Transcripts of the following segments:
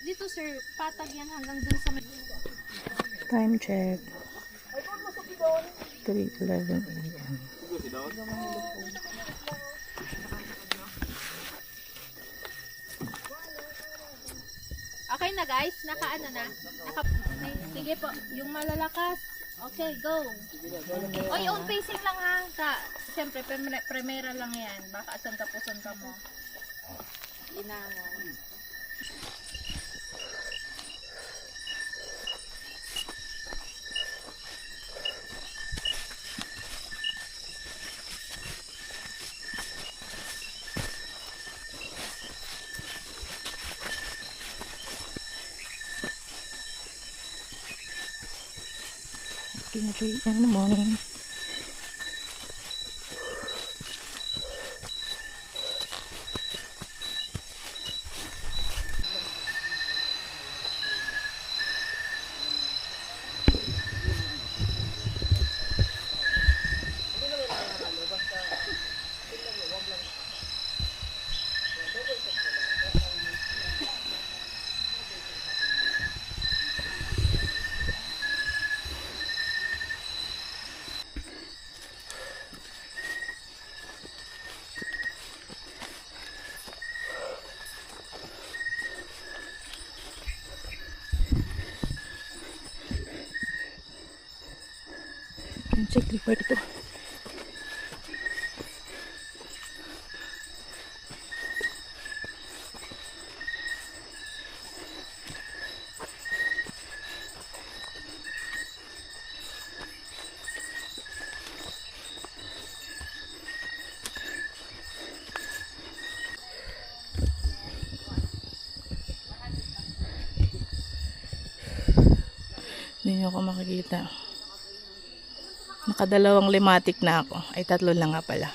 Dito sir, patag yan hanggang dun sa may... Time check. 3:11 a.m. Okay na guys, nakaano na? Sige po, yung malalakas. Okay, go. Oy, on pacing lang ha. Siyempre, primera lang yan. Baka asan ka puson ka mo. Inangan. In the morning. Check report ito. Hindi nyo ako makikita. Nakadalawang limatic na ako. Ay, 3 lang nga pala.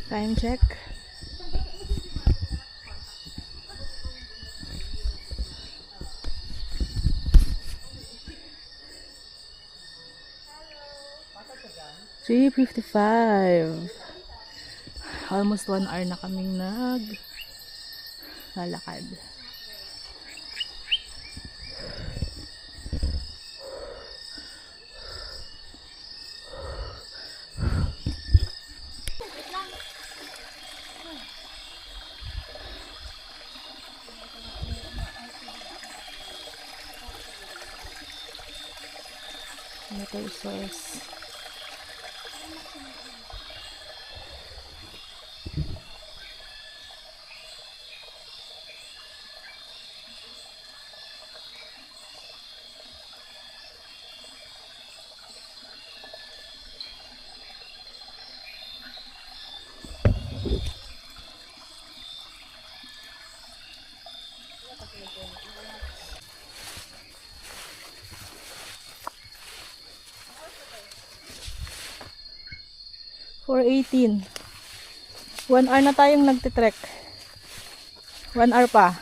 Time check. $3:55. Almost 1 hour na kaming lalakad. Water source. $4:18. 1 hour na tayong nagtitrek. 1 hour pa.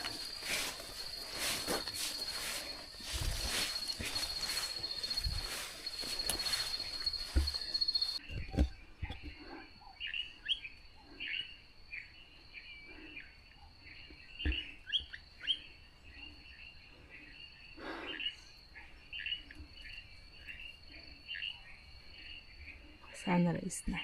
Sunrise na.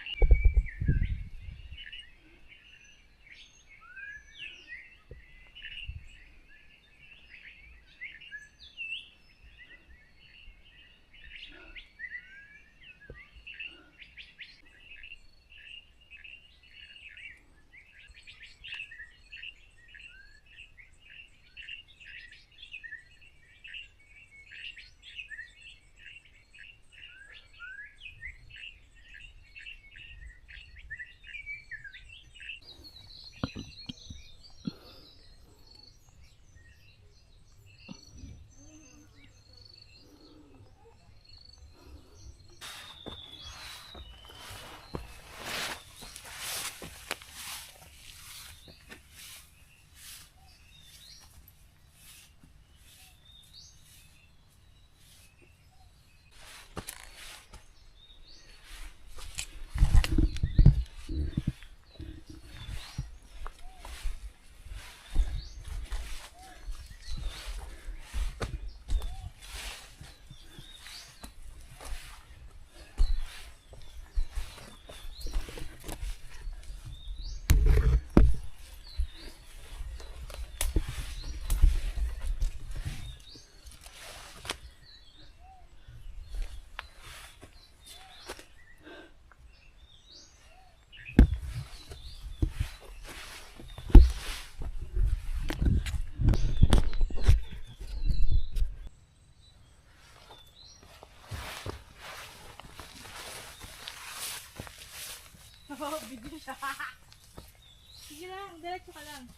Sige lang, diretso ka lang.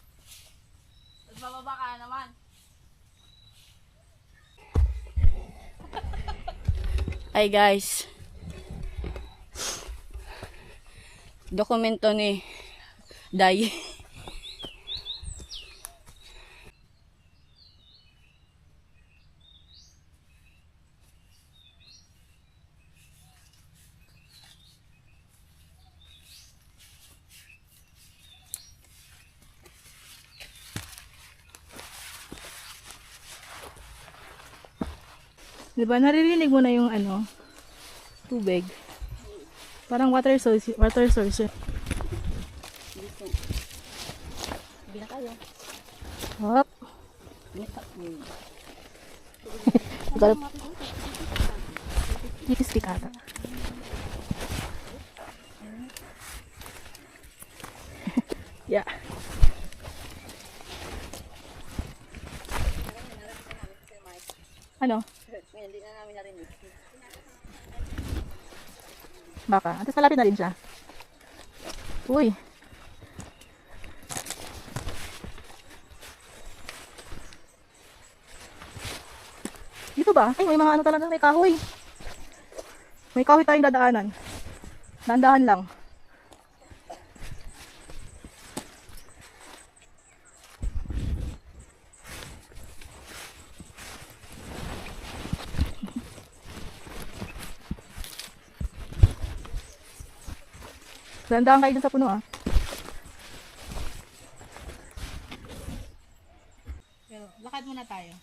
Bababa ka naman. Ay guys. Dokumento ni Day. Diba, naririnig mo na yung ano, tubig. Parang water source. Water source. Hindi na tayo. Hop. Stick ata. Yeah. Ano? Hindi na namin narinig. Baka. At least malapit na rin siya. Uy. Dito ba? Ay, may mga ano talaga. May kahoy. May kahoy tayong dadaanan. Nandahan lang. Dandahan kayo dun sa puno ah. Pero, lakad muna tayo.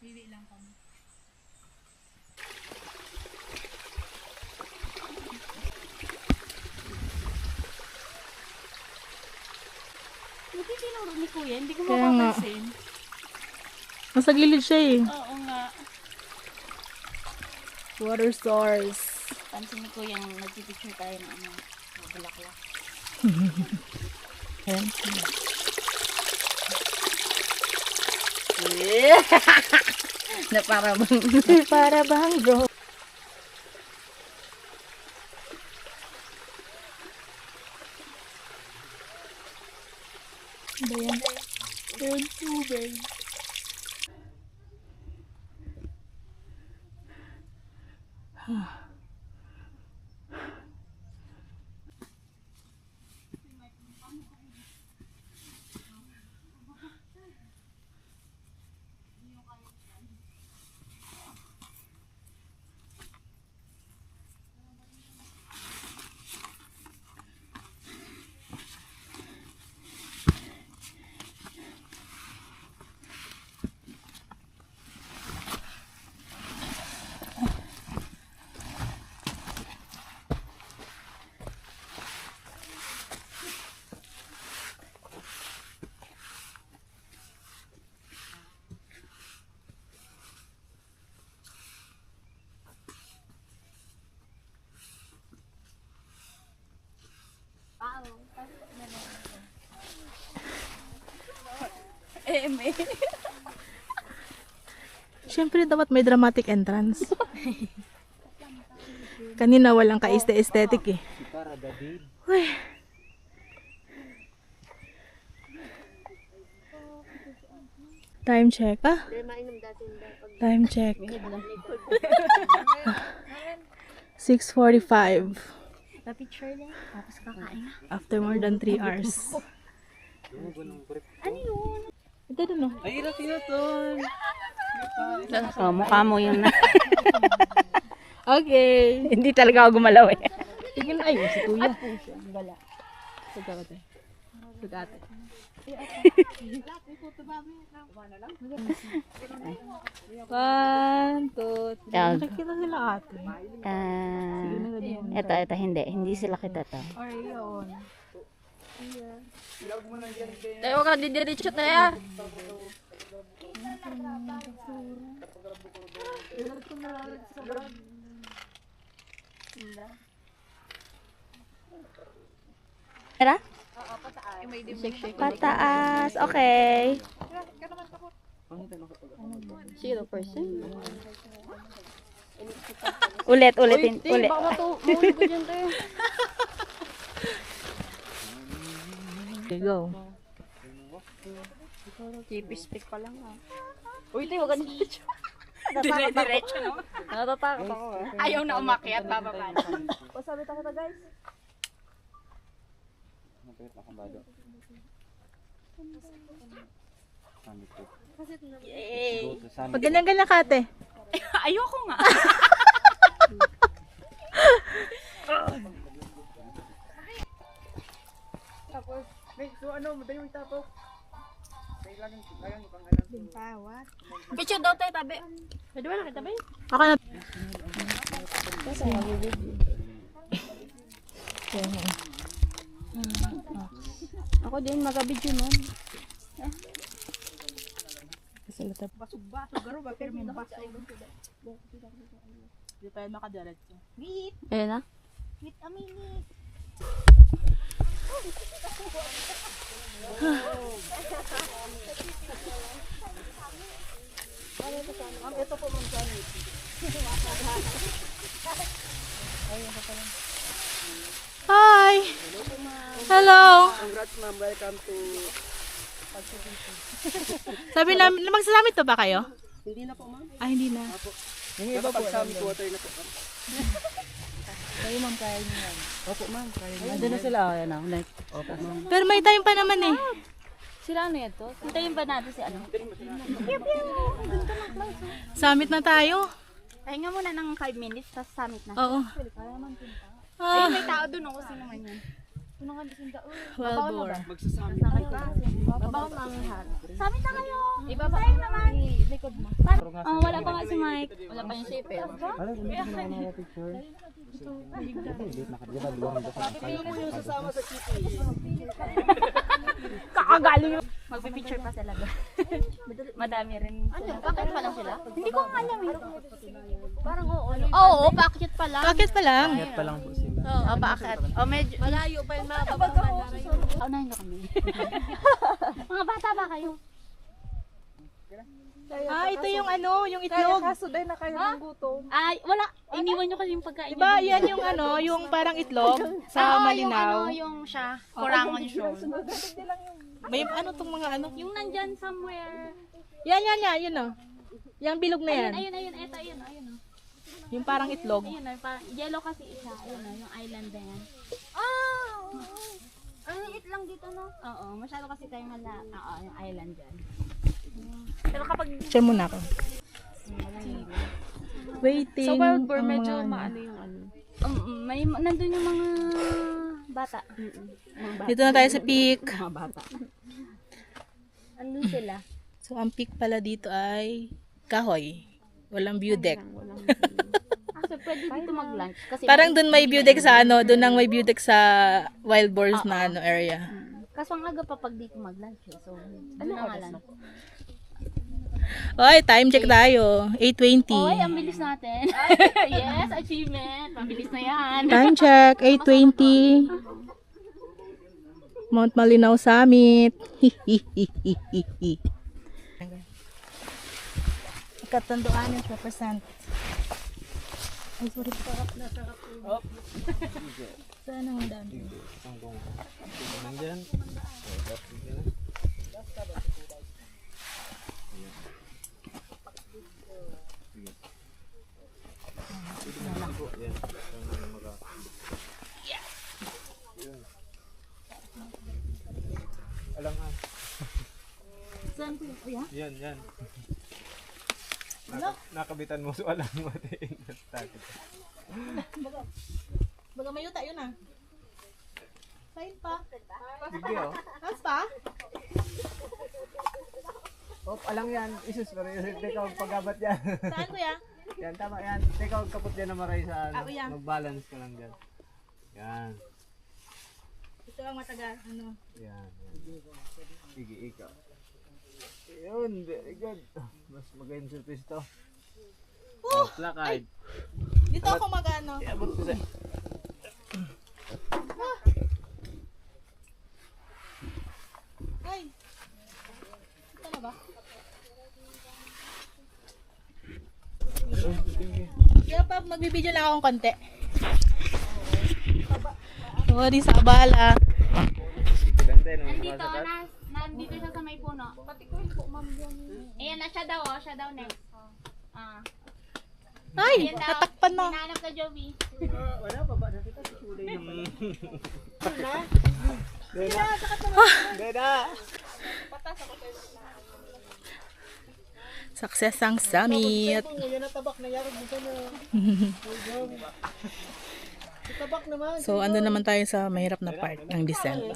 Bibi lang kami. Hindi tinuro ni Kuya. Hindi ko Kaya nga. mapapansin. Nasa gilid siya eh. Oo nga. Water source. Pansin ni Kuya yung nagpipicture tayo ng ano. Bulaklak. Ayan. Na para bang Para bang bro. Ba yan? Yung tubig. Siyempre dapat may dramatic entrance. Kanina walang ka-aesthetic eh. Uy. Time check ah. Time check. 6:45. pa-picture lang. Tapos kakain na. After more than 3 hours. Ano yun? Ito dun oh. Ay, ilang kinuton. So, mukha mo yun na. Okay. Hindi talaga ako gumalaw eh. Sige na. Ay, si kuya. Wala. Pagkakate. Pagkakate. One, two, three. Tag. Nakikita sila ate. Ito, hindi. Hindi sila kita to. Or yun. Tayo ka, didiretso tayo. Tara? Pataas. Okay. 0%. Ulitin. Ulit. Mahuli ko dyan tayo. Okay, go. Chipstick pa lang ah. Uy, tayo, wag ganun. Diretso no? Natatakot ako Ayaw na umakyat, bababa. Pasabi tayo ta guys. Yay! Pag ganyan-ganyan ka, ate. Ayoko nga. Picture daw tayo tabi. Pwede ba nakita ba? Ako na. Ako din, magabidyo nun. Basog-basog, garo ba? Pero may basog. Hindi tayo makadiretso. Meet! Ayun na. Meet a minute! Ito po mong gamit. Hi! Hello! Congrats ma'am, welcome to... Sabi namin, magsasamit to ba kayo? Hindi na po ma'am. Ah, hindi na. Yung iba po, summit water na po. Kayo ma'am, kaya niyo yan. Opo ma'am, kaya niyo. Andun na sila, ayan na. Opo ma'am. Pero may time pa naman eh. Sila ano yan to? Hintayin ba natin si ano? Summit na tayo. Pahinga muna ng 5 minutes, tapos summit na. Oo. Ayun, Ah, may tao doon ako. Sino man yan? Wellbore. Magsasamit. Babaw manghar. Summit na kayo! Ibaba naman. Likod mo. Wala pa nga si Mike. Wala pa yung shape eh. Ano, hindi ko na mga picture. Sasama sa kitty. Kakagaling yung... Magpipicture pa sila doon. Madami rin. Ano? Bakit pa lang sila? Hindi ko alam eh. Parang oo. Oo, bakit pa lang? Bakit pa lang? Ingat pa lang po sila. Oo, bakit? O medyo... Malayo pa yung mga babaman. Unahin na kami. Mga bata ba kayo? Ah, ito yung ano, yung itlog. Suday na kayo ng gutom. Ay, wala. Iniwan nyo kasi yung pagkain. Diba, yan yung ano, yung parang itlog sa malinaw. Yung siya. Kurangon siya. May ano tong mga ano. Yung nandyan somewhere. Yan, yun oh. Yung bilog na yan. Ayun. Eto, ayun. Yung parang itlog. Ayun, parang yellow kasi isa. Ayun, yung island na yan. Ang liit lang dito, no? Oo, masyado kasi tayo Oo, yung island dyan. Pero kapag... Share muna ako. Waiting. Sa Wildboar, ang medyo mga ano. maano yung ano. may nandun yung mga bata. Mga bata. Dito na tayo sa peak. Mga bata. Andun sila. So, ang peak pala dito ay kahoy. Walang view deck. So, pwede dito mag-lunch. Kasi Parang dun may view deck sa ano, dun ang may view deck sa Wild Boars na ano area. Kaso ang aga pa pag dito mag-lunch. So, ano nga lang. Oy, time check tayo. 8:20. Oy, ang bilis natin. Yes, achievement. Pabilis na yan. Time check, 8:20. Mount Malinaw Summit. Katanduan yung represent. Ay, sorry. Saan ang dami? Nandyan. Alangan. Saan po? Kuya? Yan. Nakabitan mo so alam mo. Baga may yuta, yun ah. Sain pa. Sige oh. Mas pa? Oh, alang yan. Isus pero teka pagabat yan. Saan kuya? Yan tama yan. Teka kapot yan na maray sa ano. yan. Mag-balance ka lang dyan. Yan. Ito ang matagal. Ano? Yan. Sige, ikaw. Yun, very good. Mas magandang surprise to. Oh, lakad. Dito ako mag-ano. Iabot ko sa... Ay. Ito na ba? Kaya pa, magbibideo lang akong konti. Sorry sa abala. Nandito, nandito siya sa may puno. Ayan na, siya daw, siya daw next. Ah. Ay, Ayan daw. natakpan na. Hinahanap na Joby. Beda! Success ang summit. Yan ang tabak na yarag mo na. Tabak naman. So, ando naman tayo sa mahirap na part ng descent.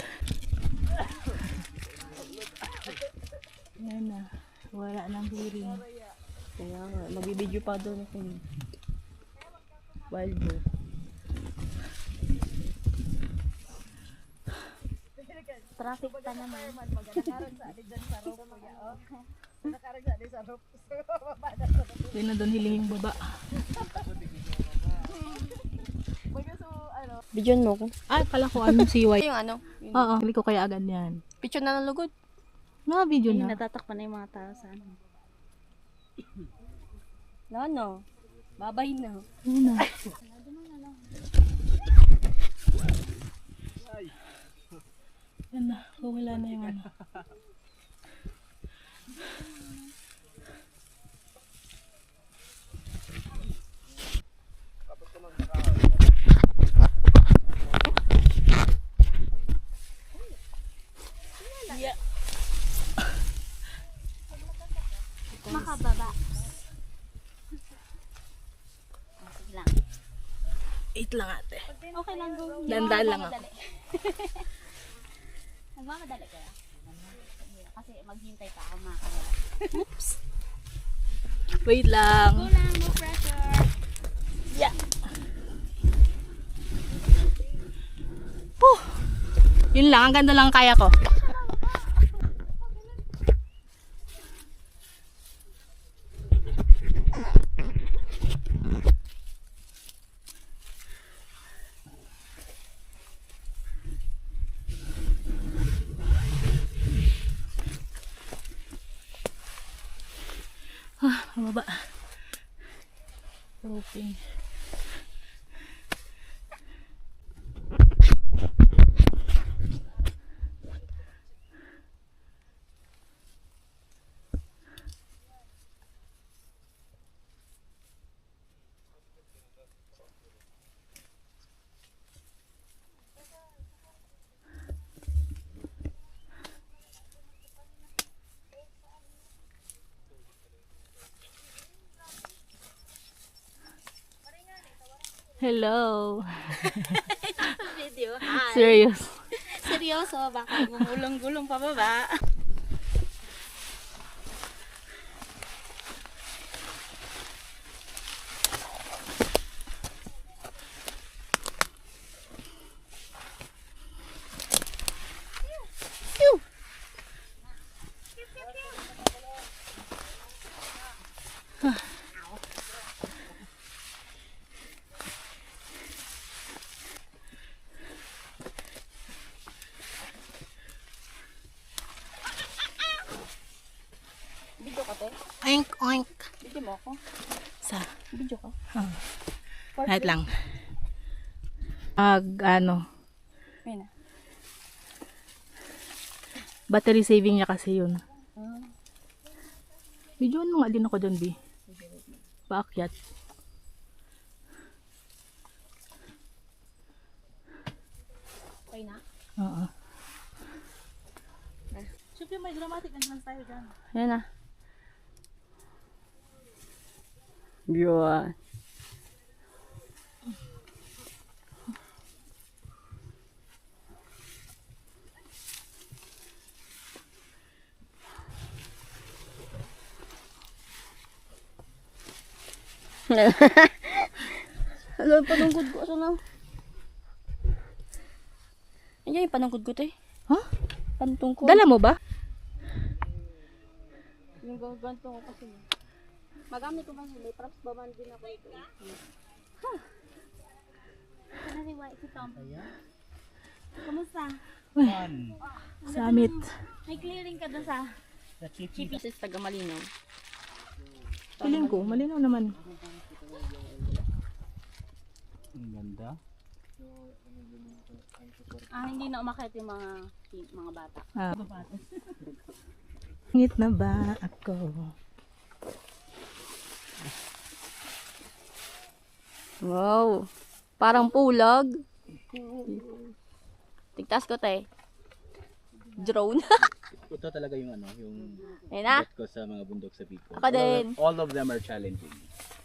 Ayan na. Wala nang hearing. Kaya nga, magbibideo pa doon ako. Wild boar. Traffic pa naman. Hindi na doon hilingin baba. Bidyon mo ko. Ay, pala ko anong siway. Yung ano? Oo, hindi ko kaya agad yan. Picture na ng lugod. Mga video na. Natatakpan na yung mga tao sa ano. No. Babay na. Ano na? Yan na, wala na yung ano. Makababa. Sige lang. 8 lang ate. Okay lang, go. Dandaan lang ako. Nagmamadali kaya? Kasi maghintay pa ako makakawala. Wait lang. Go lang, no pressure. Yeah. Yun lang, ang ganda lang ang kaya ko. Mababa. Roping. Hello. Video. Hi. Serious. Seryoso, baka gumulong-gulong pa baba. Video ka, te? Oink, oink. Video mo ako? Sa, Video ka? wait lang. Ano, Ayun na. battery saving niya kasi yun. Videoan mo nga din ako dyan, B. Paakyat. Okay na? Oo. Siyempre may dramatic entrance tayo dyan. Ayun na. View ah. Hello, panunggod ko. Asa na? Ayan yung panunggod ko, te. Ha? Pantungkod. Dala mo ba? Yung gagantong ko kasi. Magamit ko ba? May props ba man din ako ito. Naniwa si Tom. Kumusta? Summit. May clearing ka doon sa Chippy. Sa taga Malinaw. Feeling ko, malinaw naman. Ang ganda. Hindi na umakit yung mga bata. Ngit na ba ako? Wow. Parang pulag. Tigtas ko, te. Drone. Ito talaga yung ano, yung Ayun na. bet ko sa mga bundok sa Bicol. Ako din. All of them are challenging.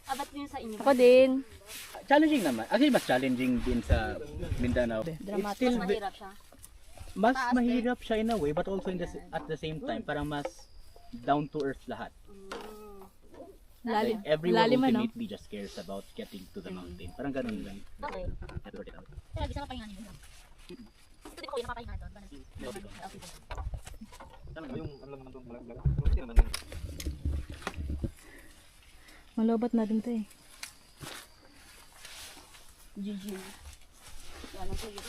Ba't yun sa inyo? Ako din. Challenging naman. Actually, mas challenging din sa Mindanao. It's still Mahirap siya. mas mahirap siya in a way, but also at the same time, parang mas down to earth lahat. Like, everyone ultimately just cares about getting to the mountain. Parang ganun lang. Okay. Let's work it out. Lagi sa kapahinga niyo. Hindi ko napapahinga doon. Malobat na din to eh. GG. Wala sa iyo.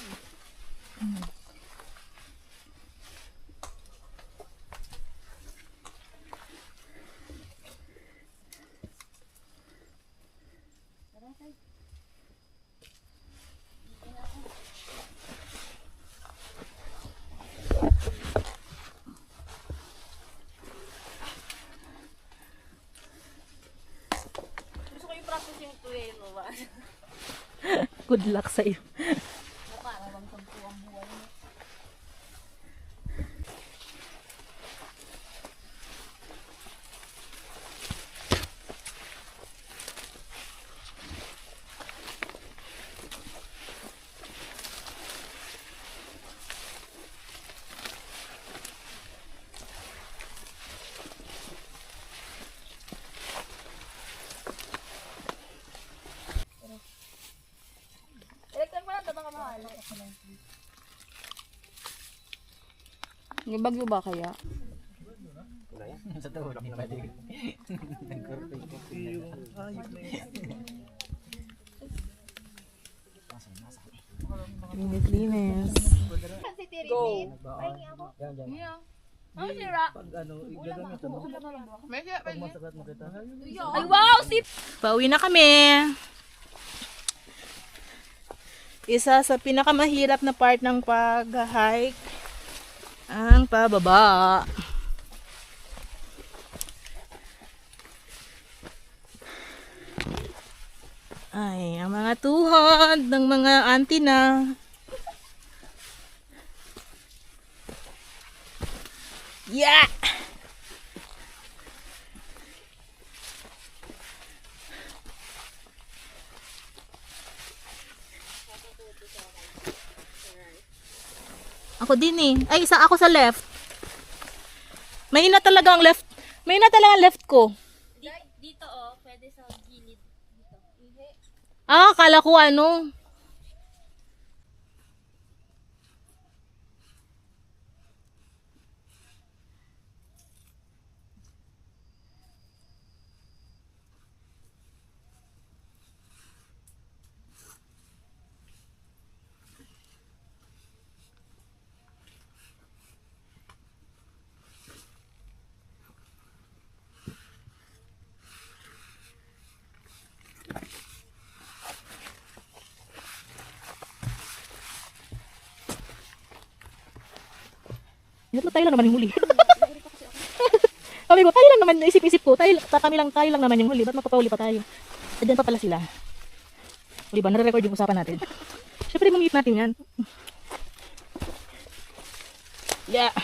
Gusto ko yung practice yung tuwi mo ba? Good luck sa iyo. Naparawang sampu ang buhay mo. Electric pa lang, tatang ka mahal. May bagyo ba kaya? Sa tawag, hindi pwede. Linis. Go! Ang sira. Ay, wow! Sip! Pauwi na kami. Isa sa pinakamahirap na part ng pag-hike ang pababa. Ay, ang mga tuhod ng mga auntie na. Yeah! Ako din eh. Ay, isa ako sa left. Mahina talaga ang left. Mahina talaga ang left ko. Dito pwede sa gilid. Dito. Ah, akala ko ano. Tayo lang naman yung huli. Sabi ko, tayo lang naman, naisip-isip ko, tayo lang naman yung huli, ba't magpapahuli pa tayo? E dyan pa pala sila. O diba, nare-record yung usapan natin. Siyempre, mamit natin yan. Yeah.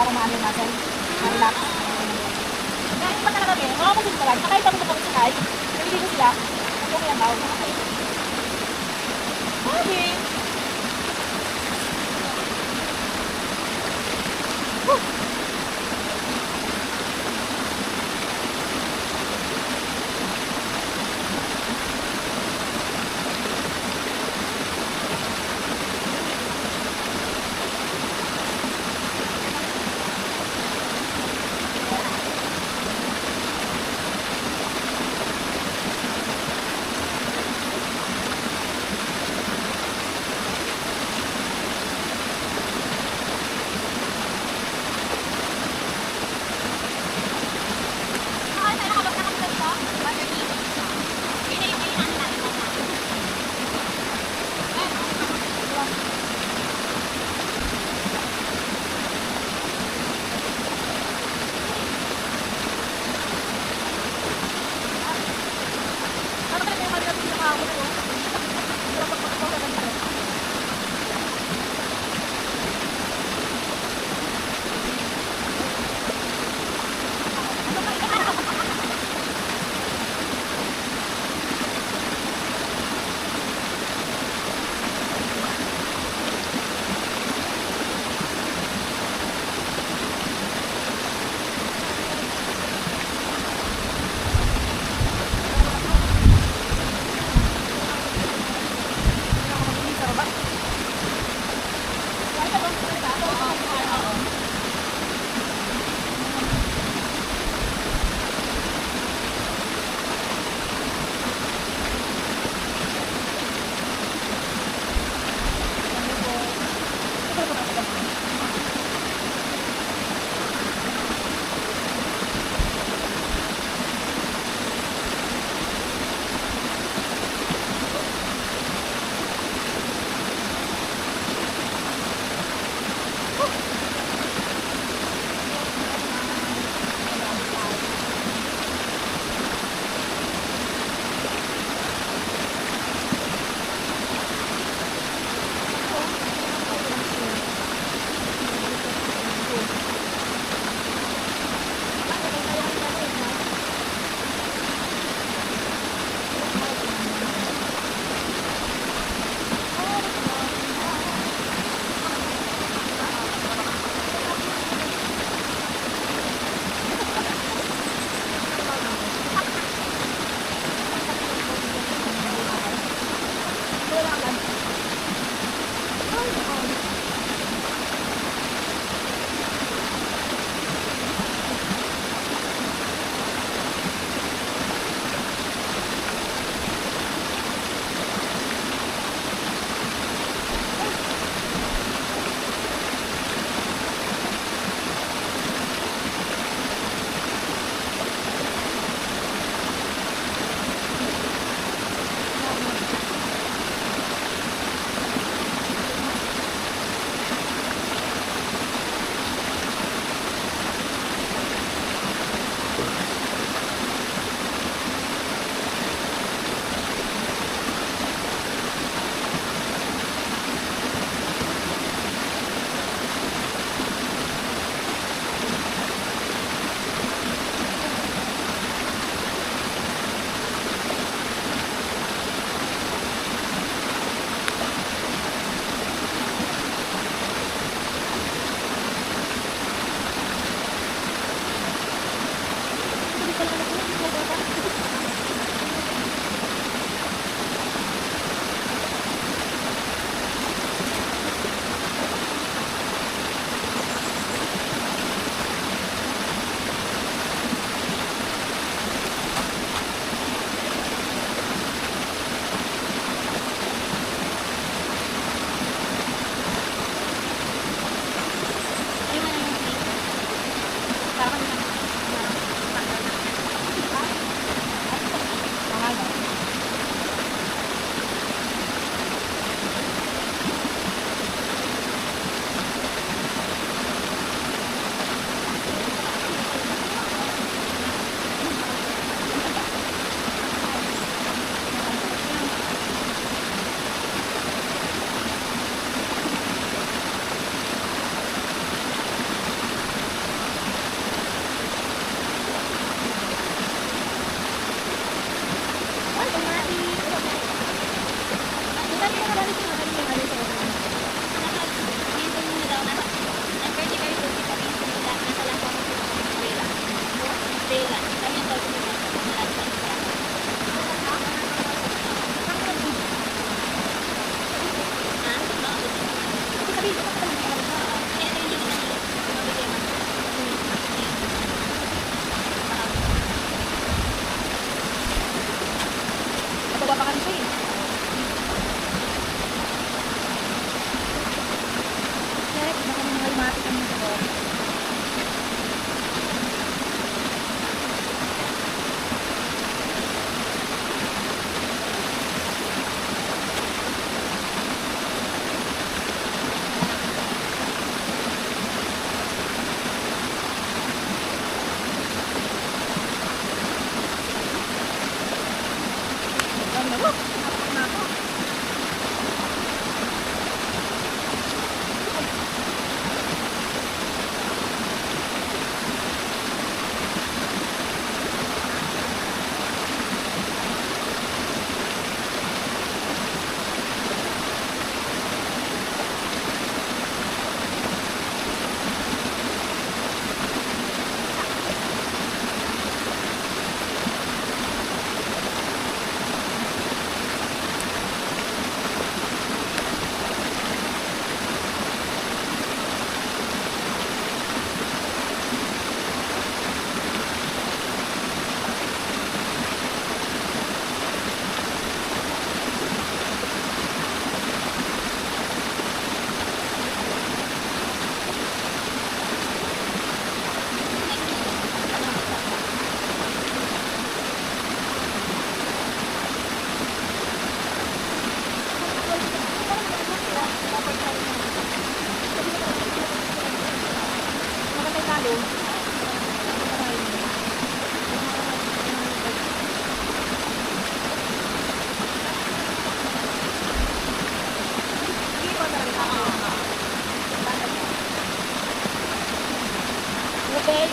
para maano yung muscle. Ma-relax. Kaya yung pagka na kami, makakasin ka lang. Nakahit kami sa kami sakay. Naliligo sila. Okay ang tawag. Okay.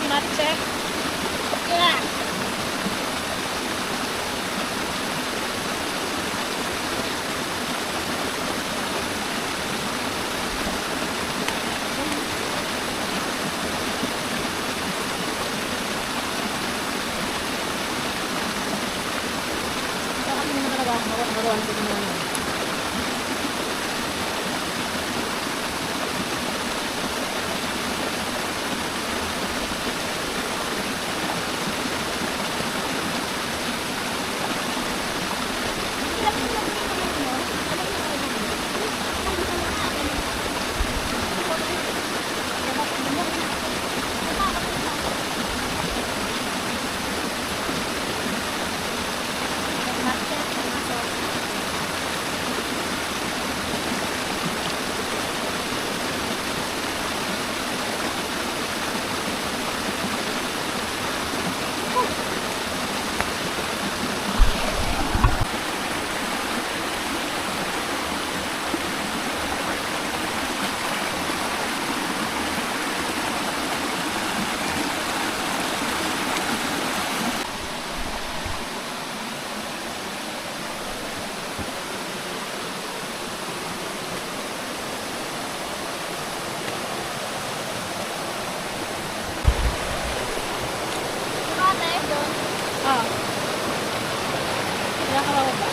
Mat check. Yeah. Kami naman talaga, magawan ko naman. Ah. Kaya ka ba?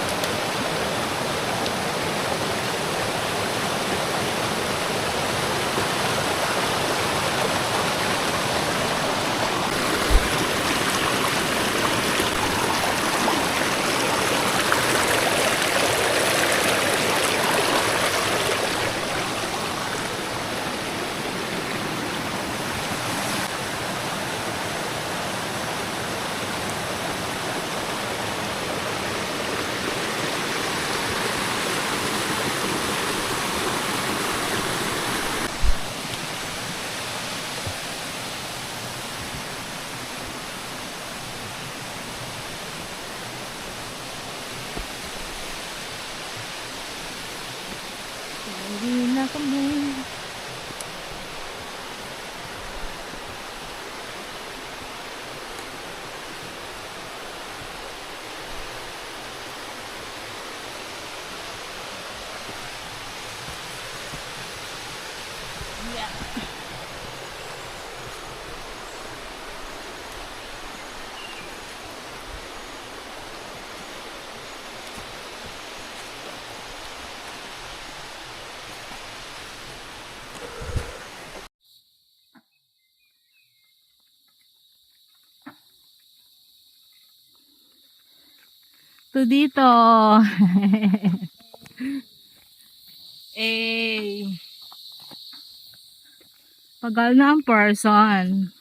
Hindi na kami. To dito. Eh. Pagal na ang person.